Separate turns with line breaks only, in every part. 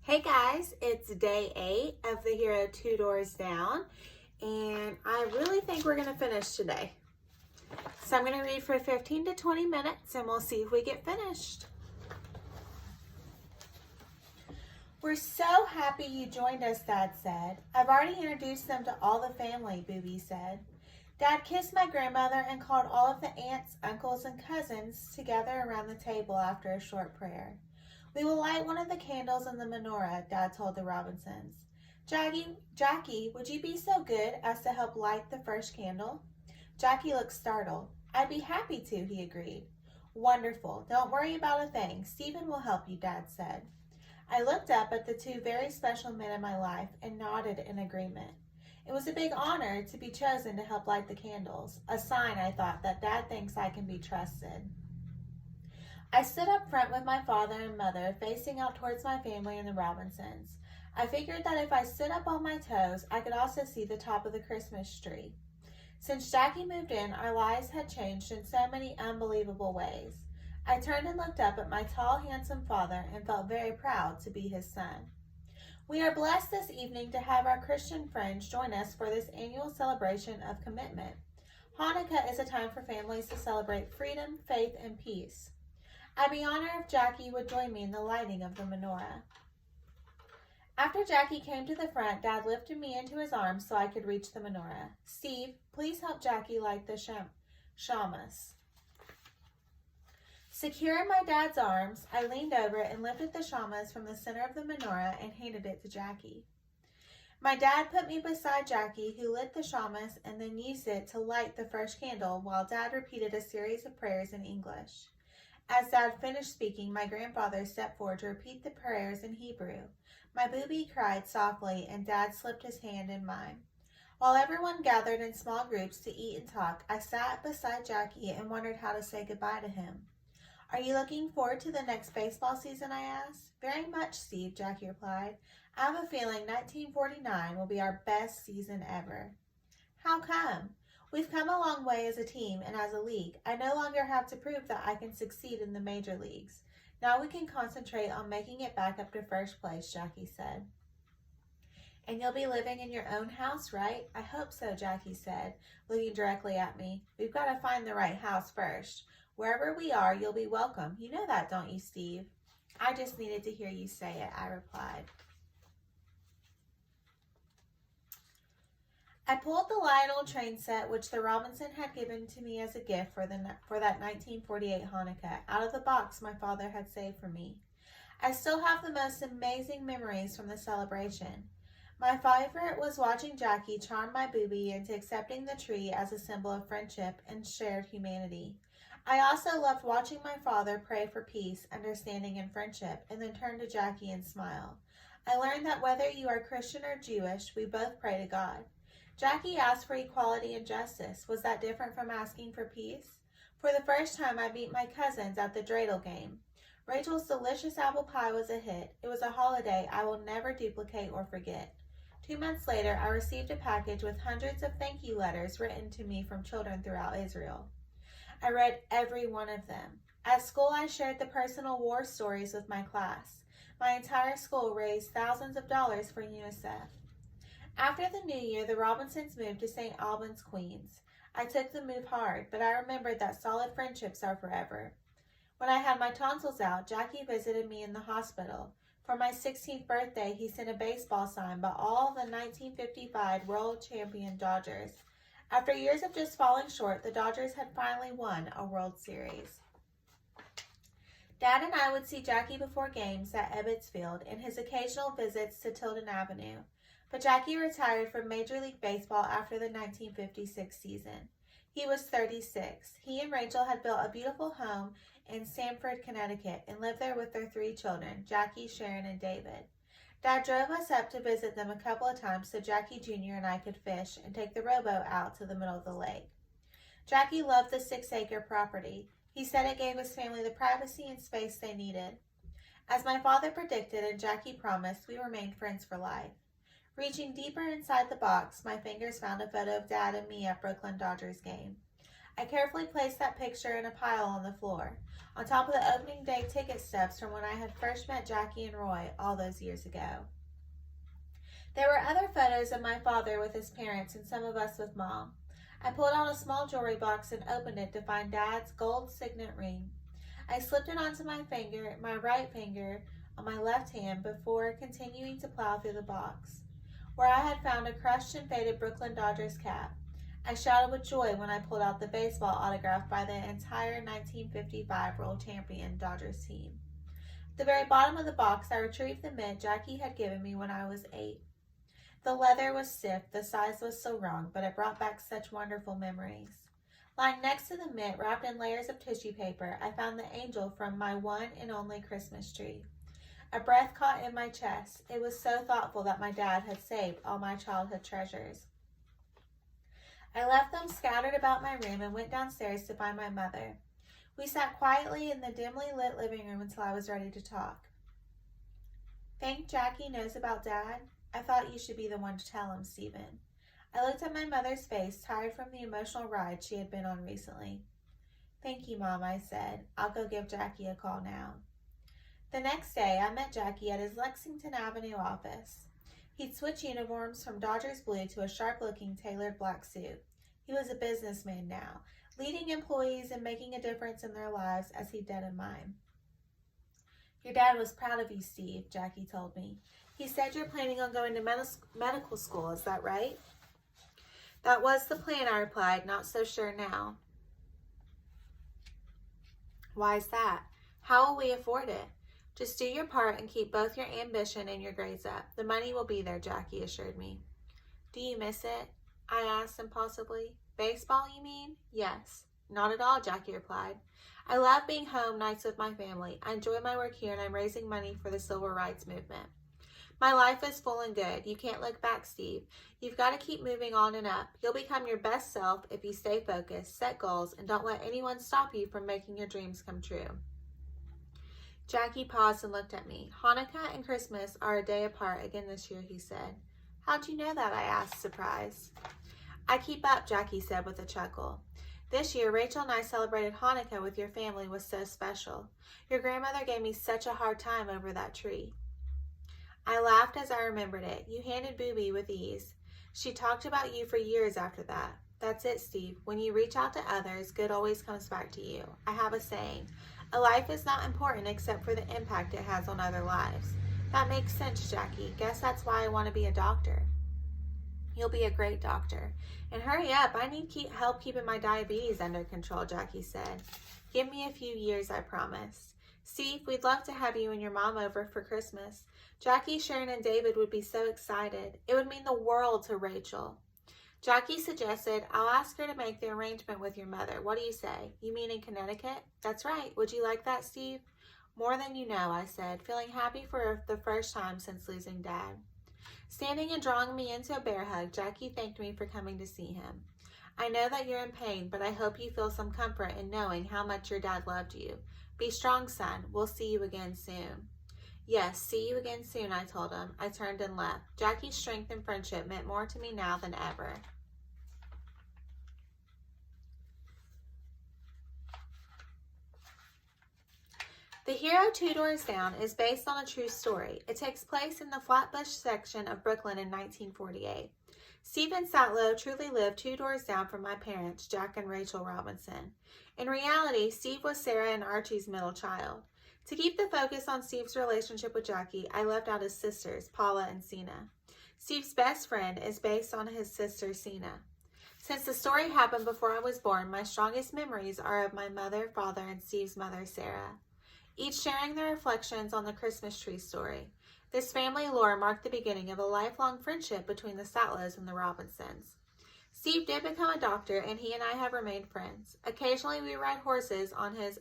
Hey guys, it's day 8 of the Hero 2 Doors Down, and I really think we're going to finish today. So I'm going to read for 15 to 20 minutes and we'll see if we get finished. We're so happy you joined us, Dad said. I've already introduced them to all the family, Booby said. Dad kissed my grandmother and called all of the aunts, uncles, and cousins together around the table after a short prayer. We will light one of the candles in the menorah, Dad told the Robinsons. Jackie, would you be so good as to help light the first candle? Jackie looked startled. I'd be happy to, he agreed. Wonderful. Don't worry about a thing. Stephen will help you, Dad said. I looked up at the two very special men in my life and nodded in agreement. It was a big honor to be chosen to help light the candles, a sign, I thought, that Dad thinks I can be trusted. I stood up front with my father and mother, facing out towards my family and the Robinsons. I figured that if I stood up on my toes, I could also see the top of the Christmas tree. Since Jackie moved in, our lives had changed in so many unbelievable ways. I turned and looked up at my tall, handsome father and felt very proud to be his son. We are blessed this evening to have our Christian friends join us for this annual celebration of commitment. Hanukkah is a time for families to celebrate freedom, faith, and peace. I'd be honored if Jackie would join me in the lighting of the menorah. After Jackie came to the front, Dad lifted me into his arms so I could reach the menorah. Steve, please help Jackie light the shamas. Secure in my dad's arms, I leaned over and lifted the shamas from the center of the menorah and handed it to Jackie. My dad put me beside Jackie, who lit the shamas and then used it to light the first candle while Dad repeated a series of prayers in English. As Dad finished speaking, my grandfather stepped forward to repeat the prayers in Hebrew. My booby cried softly, and Dad slipped his hand in mine. While everyone gathered in small groups to eat and talk, I sat beside Jackie and wondered how to say goodbye to him. Are you looking forward to the next baseball season, I asked. Very much, Steve, Jackie replied. I have a feeling 1949 will be our best season ever. How come? We've come a long way as a team and as a league. I no longer have to prove that I can succeed in the major leagues. Now we can concentrate on making it back up to first place, Jackie said. And you'll be living in your own house, right? I hope so, Jackie said, looking directly at me. We've got to find the right house first. Wherever we are, you'll be welcome. You know that, don't you, Steve? I just needed to hear you say it, I replied. I pulled the Lionel train set, which the Robinson had given to me as a gift for that 1948 Hanukkah, out of the box my father had saved for me. I still have the most amazing memories from the celebration. My favorite was watching Jackie charm my booby into accepting the tree as a symbol of friendship and shared humanity. I also loved watching my father pray for peace, understanding, and friendship, and then turn to Jackie and smile. I learned that whether you are Christian or Jewish, we both pray to God. Jackie asked for equality and justice. Was that different from asking for peace? For the first time, I beat my cousins at the dreidel game. Rachel's delicious apple pie was a hit. It was a holiday I will never duplicate or forget. 2 months later, I received a package with hundreds of thank you letters written to me from children throughout Israel. I read every one of them. At school, I shared the personal war stories with my class. My entire school raised thousands of dollars for UNICEF. After the new year, the Robinsons moved to St. Albans, Queens. I took the move hard, but I remembered that solid friendships are forever. When I had my tonsils out, Jackie visited me in the hospital. For my 16th birthday, he sent a baseball sign by all the 1955 world champion Dodgers. After years of just falling short, the Dodgers had finally won a World Series. Dad and I would see Jackie before games at Ebbets Field and his occasional visits to Tilden Avenue. But Jackie retired from Major League Baseball after the 1956 season. He was 36. He and Rachel had built a beautiful home in Stamford, Connecticut, and lived there with their 3 children, Jackie, Sharon, and David. Dad drove us up to visit them a couple of times so Jackie Jr. and I could fish and take the rowboat out to the middle of the lake. Jackie loved the 6-acre property. He said it gave his family the privacy and space they needed. As my father predicted and Jackie promised, we remained friends for life. Reaching deeper inside the box, my fingers found a photo of Dad and me at Brooklyn Dodgers game. I carefully placed that picture in a pile on the floor, on top of the opening day ticket stubs from when I had first met Jackie and Roy all those years ago. There were other photos of my father with his parents and some of us with Mom. I pulled out a small jewelry box and opened it to find Dad's gold signet ring. I slipped it onto my right finger on my left hand before continuing to plow through the box, where I had found a crushed and faded Brooklyn Dodgers cap. I shouted with joy when I pulled out the baseball autographed by the entire 1955 World Champion Dodgers team. At the very bottom of the box, I retrieved the mitt Jackie had given me when I was 8. The leather was stiff, the size was so wrong, but it brought back such wonderful memories. Lying next to the mitt, wrapped in layers of tissue paper, I found the angel from my one and only Christmas tree. A breath caught in my chest. It was so thoughtful that my dad had saved all my childhood treasures. I left them scattered about my room and went downstairs to find my mother. We sat quietly in the dimly lit living room until I was ready to talk. "Think Jackie knows about Dad? I thought you should be the one to tell him, Stephen." I looked at my mother's face, tired from the emotional ride she had been on recently. "Thank you, Mom," I said. "I'll go give Jackie a call now." The next day, I met Jackie at his Lexington Avenue office. He'd switched uniforms from Dodgers blue to a sharp-looking tailored black suit. He was a businessman now, leading employees and making a difference in their lives as he did in mine. "Your dad was proud of you, Steve," Jackie told me. "He said you're planning on going to medical school, is that right?" "That was the plan," I replied, not so sure now. "Why's that? How will we afford it?" "Just do your part and keep both your ambition and your grades up. The money will be there," Jackie assured me. "Do you miss it?" I asked impulsively. "Baseball, you mean?" "Yes." "Not at all," Jackie replied. "I love being home nights with my family. I enjoy my work here and I'm raising money for the civil rights movement. My life is full and good. You can't look back, Steve. You've got to keep moving on and up. You'll become your best self if you stay focused, set goals, and don't let anyone stop you from making your dreams come true." Jackie paused and looked at me. "Hanukkah and Christmas are a day apart again this year," he said. "How'd you know that?" I asked, surprised. "I keep up," Jackie said with a chuckle. "This year, Rachel and I celebrated Hanukkah with your family was so special. Your grandmother gave me such a hard time over that tree." I laughed as I remembered it. "You handed Booby with ease. She talked about you for years after that. That's it, Steve. When you reach out to others, good always comes back to you. I have a saying. A life is not important except for the impact it has on other lives." "That makes sense, Jackie. Guess that's why I want to be a doctor." "You'll be a great doctor. And hurry up. I need help keeping my diabetes under control," Jackie said. "Give me a few years, I promise." "Steve, we'd love to have you and your mom over for Christmas. Jackie, Sharon, and David would be so excited. It would mean the world to Rachel." Jackie suggested, "I'll ask her to make the arrangement with your mother. What do you say?" "You mean in Connecticut?" "That's right. Would you like that, Steve?" "More than you know," I said, feeling happy for the first time since losing Dad. Standing and drawing me into a bear hug, Jackie thanked me for coming to see him. "I know that you're in pain, but I hope you feel some comfort in knowing how much your dad loved you. Be strong, son. We'll see you again soon." "Yes, see you again soon," I told him. I turned and left. Jackie's strength and friendship meant more to me now than ever. The Hero Two Doors Down is based on a true story. It takes place in the Flatbush section of Brooklyn in 1948. Stephen Satlow truly lived 2 doors down from my parents, Jack and Rachel Robinson. In reality, Steve was Sarah and Archie's middle child. To keep the focus on Steve's relationship with Jackie, I left out his sisters, Paula and Sina. Steve's best friend is based on his sister, Sina. Since the story happened before I was born, my strongest memories are of my mother, father, and Steve's mother, Sarah, each sharing their reflections on the Christmas tree story. This family lore marked the beginning of a lifelong friendship between the Satlows and the Robinsons. Steve did become a doctor, and he and I have remained friends. Occasionally we ride horses on his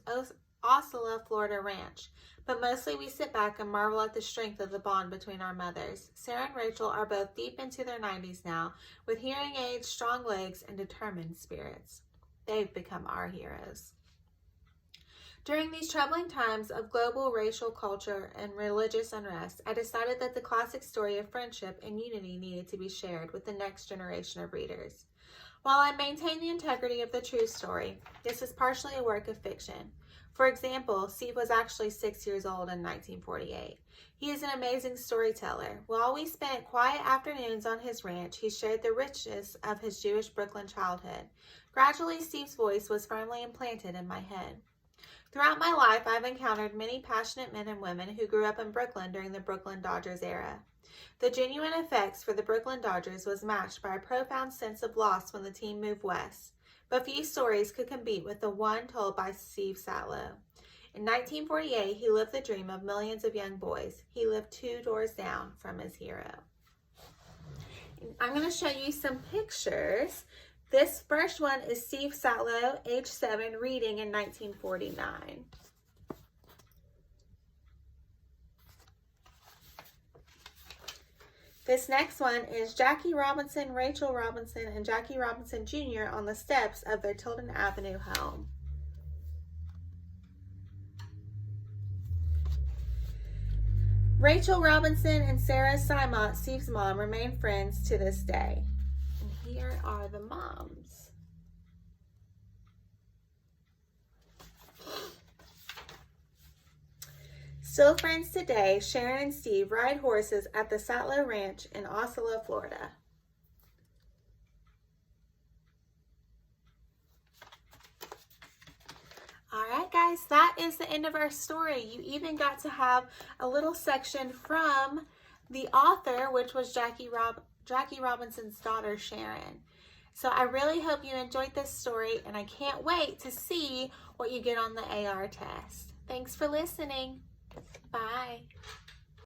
Osceola, Florida ranch, but mostly we sit back and marvel at the strength of the bond between our mothers. Sarah and Rachel are both deep into their 90s now, with hearing aids, strong legs, and determined spirits. They've become our heroes. During these troubling times of global racial culture and religious unrest, I decided that the classic story of friendship and unity needed to be shared with the next generation of readers. While I maintain the integrity of the true story, this is partially a work of fiction. For example, Steve was actually 6 years old in 1948. He is an amazing storyteller. While we spent quiet afternoons on his ranch, he shared the richness of his Jewish Brooklyn childhood. Gradually, Steve's voice was firmly implanted in my head. Throughout my life, I've encountered many passionate men and women who grew up in Brooklyn during the Brooklyn Dodgers era. The genuine effects for the Brooklyn Dodgers was matched by a profound sense of loss when the team moved west. But few stories could compete with the one told by Steve Satlow. In 1948, he lived the dream of millions of young boys. He lived 2 doors down from his hero. I'm going to show you some pictures. This first one is Steve Satlow, age 7, reading in 1949. This next one is Jackie Robinson, Rachel Robinson, and Jackie Robinson Jr. on the steps of their Tilden Avenue home. Rachel Robinson and Sarah Simont, Steve's mom, remain friends to this day. And here are the moms. Still friends today, Sharon and Steve ride horses at the Satlow Ranch in Osceola, Florida. Alright guys, that is the end of our story. You even got to have a little section from the author, which was Jackie Robinson's daughter, Sharon. So I really hope you enjoyed this story, and I can't wait to see what you get on the AR test. Thanks for listening. Bye.